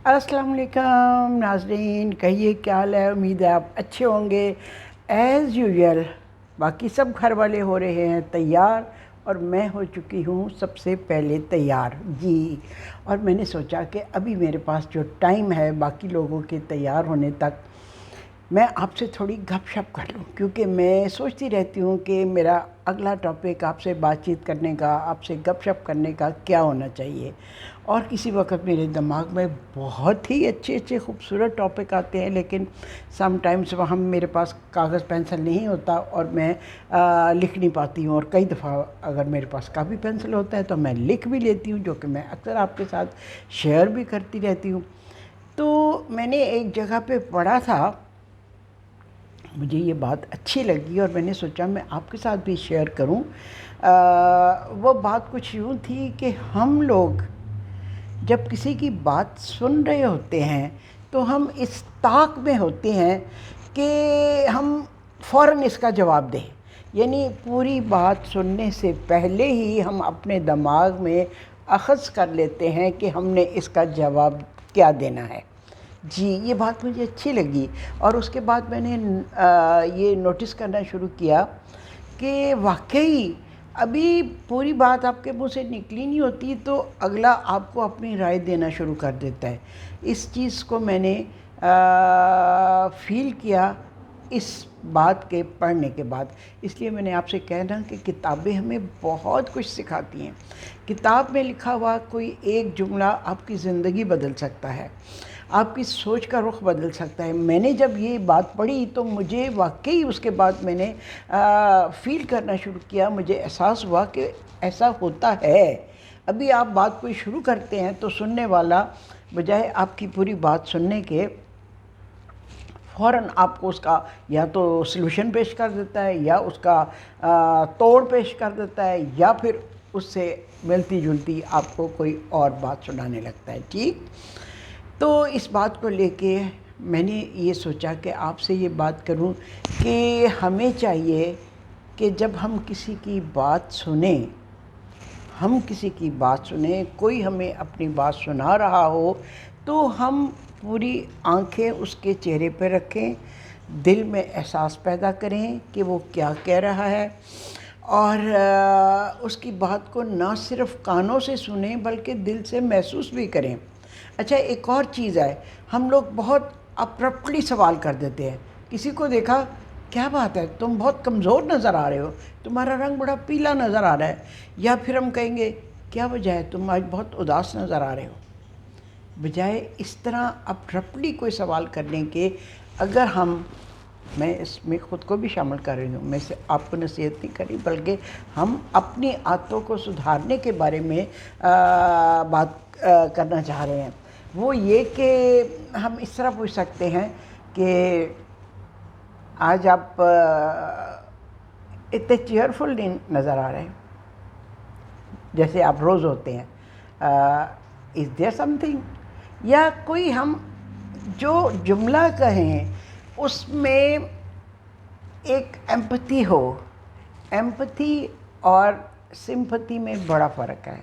السلام علیکم ناظرین، کہیے کیا حال ہے؟ امید ہے آپ اچھے ہوں گے ایز یوزول۔ باقی سب گھر والے ہو رہے ہیں تیار، اور میں ہو چکی ہوں سب سے پہلے تیار جی۔ اور میں نے سوچا کہ ابھی میرے پاس جو ٹائم ہے باقی لوگوں کے تیار ہونے تک، میں آپ سے تھوڑی گپ شپ کر لوں، کیونکہ میں سوچتی رہتی ہوں کہ میرا اگلا ٹاپک آپ سے بات چیت کرنے کا، آپ سے گپ شپ کرنے کا کیا ہونا چاہیے۔ اور کسی وقت میرے دماغ میں بہت ہی اچھے اچھے خوبصورت ٹاپک آتے ہیں، لیکن سم ٹائمز میرے پاس کاغذ پینسل نہیں ہوتا اور میں لکھ نہیں پاتی ہوں، اور کئی دفعہ اگر میرے پاس کاپی پینسل ہوتا ہے تو میں لکھ بھی لیتی ہوں، جو کہ میں اکثر آپ کے ساتھ شیئر بھی کرتی رہتی ہوں۔ تو میں نے ایک جگہ پہ پڑھا تھا، مجھے یہ بات اچھی لگی اور میں نے سوچا میں آپ کے ساتھ بھی شیئر کروں۔ وہ بات کچھ یوں تھی کہ ہم لوگ جب کسی کی بات سن رہے ہوتے ہیں تو ہم اس طاق میں ہوتے ہیں کہ ہم فوراً اس کا جواب دیں، یعنی پوری بات سننے سے پہلے ہی ہم اپنے دماغ میں اخذ کر لیتے ہیں کہ ہم نے اس کا جواب کیا دینا ہے۔ جی، یہ بات مجھے اچھی لگی، اور اس کے بعد میں نے یہ نوٹس کرنا شروع کیا کہ واقعی ابھی پوری بات آپ کے منہ سے نکلی نہیں ہوتی تو اگلا آپ کو اپنی رائے دینا شروع کر دیتا ہے۔ اس چیز کو میں نے فیل کیا اس بات کے پڑھنے کے بعد، اس لیے میں نے آپ سے کہنا کہ کتابیں ہمیں بہت کچھ سکھاتی ہیں۔ کتاب میں لکھا ہوا کوئی ایک جملہ آپ کی زندگی بدل سکتا ہے، آپ کی سوچ کا رخ بدل سکتا ہے۔ میں نے جب یہ بات پڑھی تو مجھے واقعی اس کے بعد میں نے فیل کرنا شروع کیا، مجھے احساس ہوا کہ ایسا ہوتا ہے۔ ابھی آپ بات کوئی شروع کرتے ہیں تو سننے والا بجائے آپ کی پوری بات سننے کے فوراً آپ کو اس کا یا تو سلوشن پیش کر دیتا ہے، یا اس کا توڑ پیش کر دیتا ہے، یا پھر اس سے ملتی جلتی آپ کو کوئی اور بات سنانے لگتا ہے۔ ٹھیک، تو اس بات کو لے کے میں نے یہ سوچا کہ آپ سے یہ بات کروں کہ ہمیں چاہیے کہ جب ہم کسی کی بات سنیں، کوئی ہمیں اپنی بات سنا رہا ہو تو ہم پوری آنکھیں اس کے چہرے پہ رکھیں، دل میں احساس پیدا کریں کہ وہ کیا کہہ رہا ہے، اور اس کی بات کو نہ صرف کانوں سے سنیں بلکہ دل سے محسوس بھی کریں۔ اچھا، ایک اور چیز ہے، ہم لوگ بہت اپرپٹلی سوال کر دیتے ہیں۔ کسی کو دیکھا، کیا بات ہے، تم بہت کمزور نظر آ رہے ہو، تمہارا رنگ بڑا پیلا نظر آ رہا ہے، یا پھر ہم کہیں گے کیا وجہ ہے، تم آج بہت اداس نظر آ رہے ہو۔ بجائے اس طرح اپرپٹلی کوئی سوال کرنے کے، اگر میں اس میں خود کو بھی شامل کر رہی ہوں، میں سے آپ کو نصیحت نہیں کری بلکہ ہم اپنی عادتوں کو سدھارنے کے بارے میں بات کرنا چاہ رہے ہیں۔ وہ یہ کہ ہم اس طرح پوچھ سکتے ہیں کہ آج آپ اتنے چیئرفل نہیں نظر آ رہے ہیں جیسے آپ روز ہوتے ہیں، از دیئر سم تھنگ، یا کوئی ہم جو جملہ کہیں اس میں ایک ایمپتھی ہو۔ ایمپتھی اور سمپتھی میں بڑا فرق ہے۔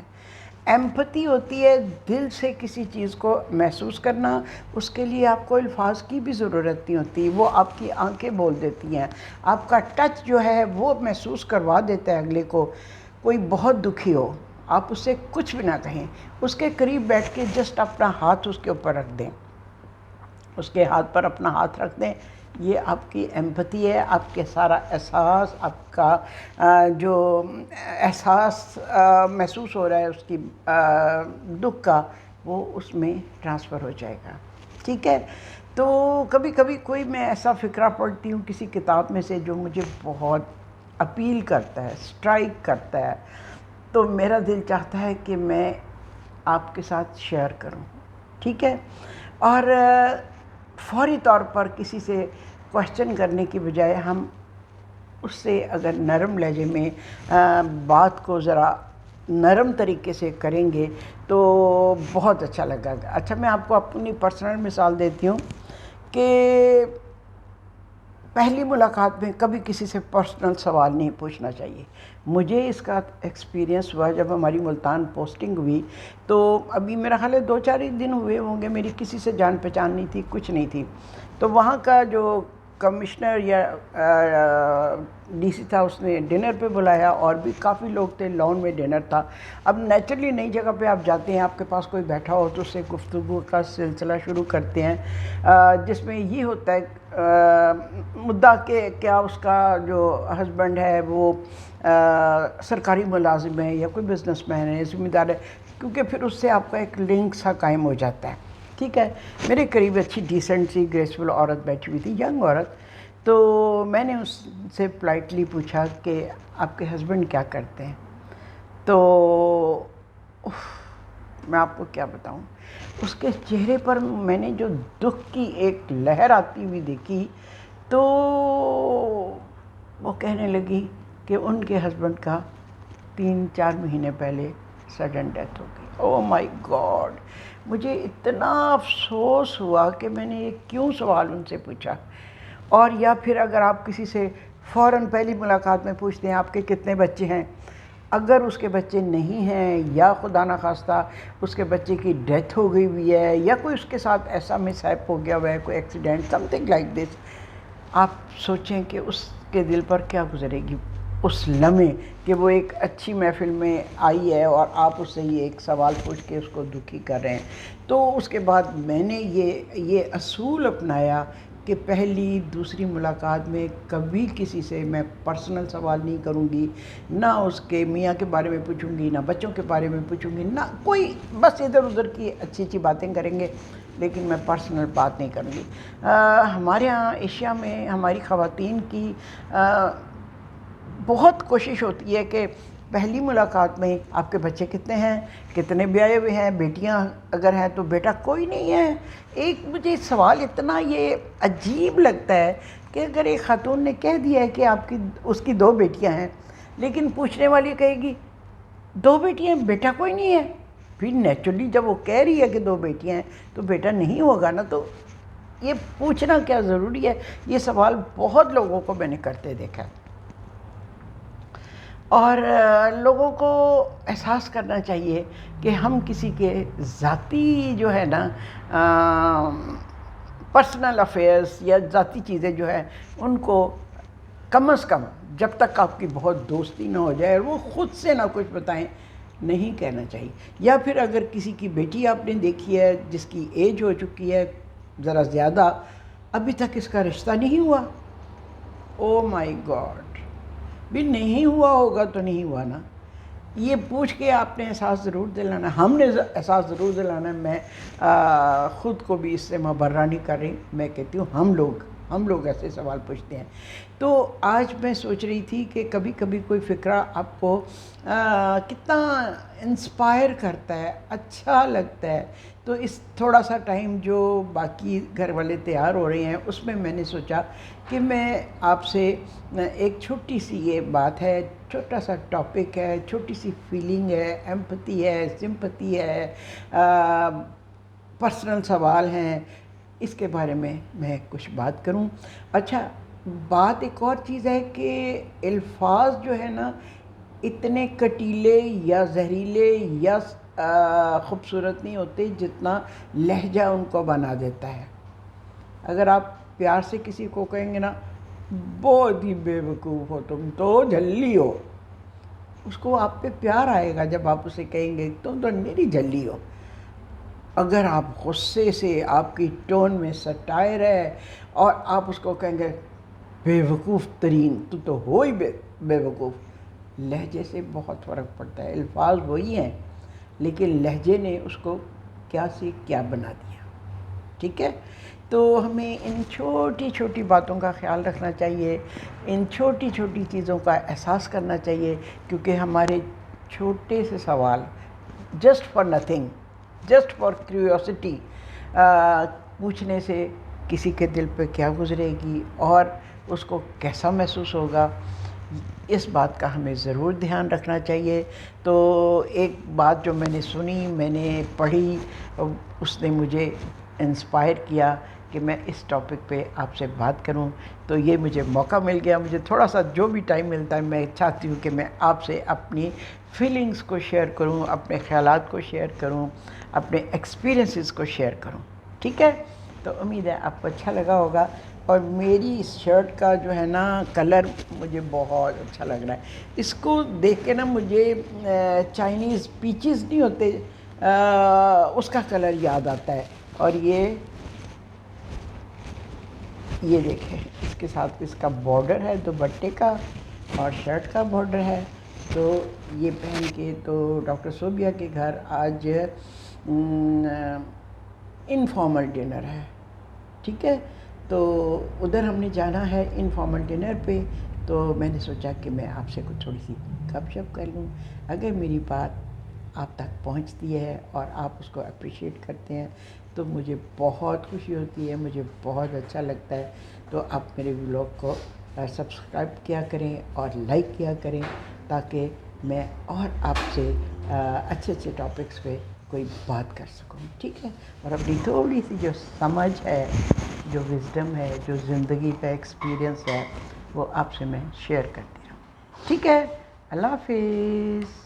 ایمپتھی ہوتی ہے دل سے کسی چیز کو محسوس کرنا، اس کے لیے آپ کو الفاظ کی بھی ضرورت نہیں ہوتی، وہ آپ کی آنکھیں بول دیتی ہیں، آپ کا ٹچ جو ہے وہ محسوس کروا دیتا ہے اگلے کو۔ کوئی بہت دکھی ہو، آپ اس سے کچھ بھی نہ کہیں، اس کے قریب بیٹھ کے جسٹ اپنا ہاتھ اس کے اوپر رکھ دیں، اس کے ہاتھ پر اپنا ہاتھ رکھ دیں، یہ آپ کی ایمپتھی ہے۔ آپ کے سارا احساس، آپ کا جو احساس محسوس ہو رہا ہے اس کی دکھ کا، وہ اس میں ٹرانسفر ہو جائے گا۔ ٹھیک ہے، تو کبھی کبھی کوئی میں ایسا فقرہ پڑھتی ہوں کسی کتاب میں سے جو مجھے بہت اپیل کرتا ہے، اسٹرائک کرتا ہے، تو میرا دل چاہتا ہے کہ میں آپ کے ساتھ شیئر کروں۔ ٹھیک ہے، اور فوری طور پر کسی سے کوشچن کرنے کی بجائے ہم اس سے اگر نرم لہجے میں بات کو ذرا نرم طریقے سے کریں گے تو بہت اچھا لگا گا۔ اچھا، میں آپ کو اپنی پرسنل مثال دیتی ہوں کہ پہلی ملاقات میں کبھی کسی سے پرسنل سوال نہیں پوچھنا چاہیے. مجھے اس کا ایکسپیرینس ہوا جب ہماری ملتان پوسٹنگ ہوئی, تو ابھی میرا خیال ہے 2-4 ہی دن ہوئے ہوں گے, میری کسی سے جان پہچان نہیں تھی, کچھ نہیں تھی. تو وہاں کا جو کمشنر یا ڈی سی تھا, اس نے ڈنر پہ بلایا, اور بھی کافی لوگ تھے, لان میں ڈنر تھا. اب نیچرلی نئی جگہ پہ آپ جاتے ہیں, آپ کے پاس کوئی بیٹھا ہو تو اس سے گفتگو کا سلسلہ شروع کرتے ہیں, جس میں یہ ہوتا ہے مدعا کہ کیا اس کا جو ہسبینڈ ہے وہ سرکاری ملازم ہے یا کوئی بزنس مین ہے, ذمہ دار ہے, کیونکہ پھر اس سے آپ کا ایک لنک سا قائم ہو جاتا ہے. ٹھیک ہے, میرے قریب اچھی ڈیسنٹ سی گریسفل عورت بیٹھی ہوئی تھی, ینگ عورت. تو میں نے اس سے پولائٹلی پوچھا کہ آپ کے ہسبینڈ کیا کرتے ہیں؟ تو میں آپ کو کیا بتاؤں, اس کے چہرے پر میں نے جو دکھ کی ایک لہر آتی ہوئی دیکھی, تو وہ کہنے لگی کہ ان کے ہسبینڈ کا 3-4 مہینے پہلے سڈن ڈیتھ ہو گئی. او مائی گاڈ, مجھے اتنا افسوس ہوا کہ میں نے یہ کیوں سوال ان سے پوچھا. اور یا پھر اگر آپ کسی سے فوراً پہلی ملاقات میں پوچھتے ہیں آپ کے کتنے بچے ہیں, اگر اس کے بچے نہیں ہیں یا خدا نخواستہ اس کے بچے کی ڈیتھ ہو گئی ہوئی ہے یا کوئی اس کے ساتھ ایسا مس ہیپ ہو گیا ہوا ہے, کوئی accident, some thing like this, آپ سوچیں کہ اس کے دل پر کیا گزرے گی اس لمحے کہ وہ ایک اچھی محفل میں آئی ہے اور آپ اس سے یہ ایک سوال پوچھ کے اس کو دکھی کر رہے ہیں. تو اس کے بعد میں نے یہ اصول اپنایا کہ پہلی دوسری ملاقات میں کبھی کسی سے میں پرسنل سوال نہیں کروں گی, نہ اس کے میاں کے بارے میں پوچھوں گی, نہ بچوں کے بارے میں پوچھوں گی, نہ کوئی, بس ادھر ادھر کی اچھی اچھی باتیں کریں گے, لیکن میں پرسنل بات نہیں کروں گی. ہمارے ہاں ایشیا میں ہماری خواتین کی بہت کوشش ہوتی ہے کہ پہلی ملاقات میں آپ کے بچے کتنے ہیں, کتنے بیائے ہوئے ہیں, بیٹیاں اگر ہیں تو بیٹا کوئی نہیں ہے. ایک مجھے سوال اتنا یہ عجیب لگتا ہے کہ اگر ایک خاتون نے کہہ دیا ہے کہ اس کی 2 بیٹیاں ہیں, لیکن پوچھنے والی کہے گی 2 بیٹیاں ہیں, بیٹا کوئی نہیں ہے. پھر نیچرلی جب وہ کہہ رہی ہے کہ 2 بیٹیاں ہیں تو بیٹا نہیں ہوگا نا, تو یہ پوچھنا کیا ضروری ہے. یہ سوال بہت لوگوں کو میں نے کرتے دیکھا ہے. اور لوگوں کو احساس کرنا چاہیے کہ ہم کسی کے ذاتی جو ہے نا پرسنل افیئرس یا ذاتی چیزیں جو ہیں ان کو کم از کم جب تک آپ کی بہت دوستی نہ ہو جائے اور وہ خود سے نہ کچھ بتائیں, نہیں کہنا چاہیے. یا پھر اگر کسی کی بیٹی آپ نے دیکھی ہے جس کی ایج ہو چکی ہے ذرا زیادہ, ابھی تک اس کا رشتہ نہیں ہوا, او مائی گاڈ, بھی نہیں ہوا ہوگا تو نہیں ہوا نا. یہ پوچھ کے آپ نے احساس ضرور دلانا, ہم نے احساس ضرور دلانا. میں خود کو بھی اس سے مبرہ نہیں کر رہی, میں کہتی ہوں ہم لوگ ایسے سوال پوچھتے ہیں. تو آج میں سوچ رہی تھی کہ کبھی کبھی کوئی فقرہ آپ کو کتنا انسپائر کرتا ہے, اچھا لگتا ہے. تو اس تھوڑا سا ٹائم جو باقی گھر والے تیار ہو رہے ہیں اس میں میں نے سوچا کہ میں آپ سے ایک چھوٹی سی یہ بات ہے, چھوٹا سا ٹاپک ہے, چھوٹی سی فیلنگ ہے, ایمپتھی ہے, سمپتھی ہے, پرسنل سوال ہیں, اس کے بارے میں کچھ بات کروں. اچھا, بات ایک اور چیز ہے کہ الفاظ جو ہے نا اتنے کٹیلے یا زہریلے یا خوبصورت نہیں ہوتے جتنا لہجہ ان کو بنا دیتا ہے. اگر آپ پیار سے کسی کو کہیں گے نا بہت ہی بے وقوف ہو تم تو, جھلی ہو, اس کو آپ پہ پیار آئے گا. جب آپ اسے کہیں گے تم تو میری جھلی ہو. اگر آپ غصے سے, آپ کی ٹون میں سٹائر ہے اور آپ اس کو کہیں گے بے وقوف ترین, تو ہو ہی بے وقوف. لہجے سے بہت فرق پڑتا ہے. الفاظ وہی ہیں لیکن لہجے نے اس کو کیا سے کیا بنا دیا. ٹھیک ہے, تو ہمیں ان چھوٹی چھوٹی باتوں کا خیال رکھنا چاہیے, ان چھوٹی چھوٹی چیزوں کا احساس کرنا چاہیے, کیونکہ ہمارے چھوٹے سے سوال just for nothing, just for curiosity پوچھنے سے کسی کے دل پہ کیا گزرے گی اور اس کو کیسا محسوس ہوگا, اس بات کا ہمیں ضرور دھیان رکھنا چاہیے. تو ایک بات جو میں نے سنی, میں نے پڑھی, اس نے مجھے انسپائر کیا کہ میں اس ٹاپک پہ آپ سے بات کروں، تو یہ مجھے موقع مل گیا. مجھے تھوڑا سا جو بھی ٹائم ملتا ہے میں چاہتی ہوں کہ میں آپ سے اپنی فیلنگز کو شیئر کروں، اپنے خیالات کو شیئر کروں، اپنے ایکسپیرینسز کو شیئر کروں. ٹھیک ہے؟ تو امید ہے آپ کو اچھا لگا ہوگا. اور میری اس شرٹ کا جو ہے نا کلر مجھے بہت اچھا لگ رہا ہے. اس کو دیکھ کے نا مجھے چائنیز پیچز نہیں ہوتے اس کا کلر یاد آتا ہے. اور یہ دیکھیں اس کے ساتھ اس کا بارڈر ہے دوپٹے کا اور شرٹ کا بارڈر ہے. تو یہ پہن کے تو ڈاکٹر صوبیہ کے گھر آج انفارمل ڈنر ہے. ٹھیک ہے؟ تو ادھر ہم نے جانا ہے انفارمل ڈنر پہ. تو میں نے سوچا کہ میں آپ سے کچھ تھوڑی سی گپ شپ کر لوں. اگر میری بات آپ تک پہنچتی ہے اور آپ اس کو اپریشیٹ کرتے ہیں تو مجھے بہت خوشی ہوتی ہے، مجھے بہت اچھا لگتا ہے. تو آپ میرے ولاگ کو سبسکرائب کیا کریں اور لائک کیا کریں تاکہ میں اور آپ سے اچھے اچھے ٹاپکس پہ کوئی بات کر سکوں. ٹھیک ہے؟ اور اپنی تھوڑی سی جو سمجھ ہے، جو وزڈم ہے، جو زندگی کا ایکسپیرینس ہے، وہ آپ سے میں شیئر کرتی ہوں. ٹھیک ہے؟ اللہ حافظ.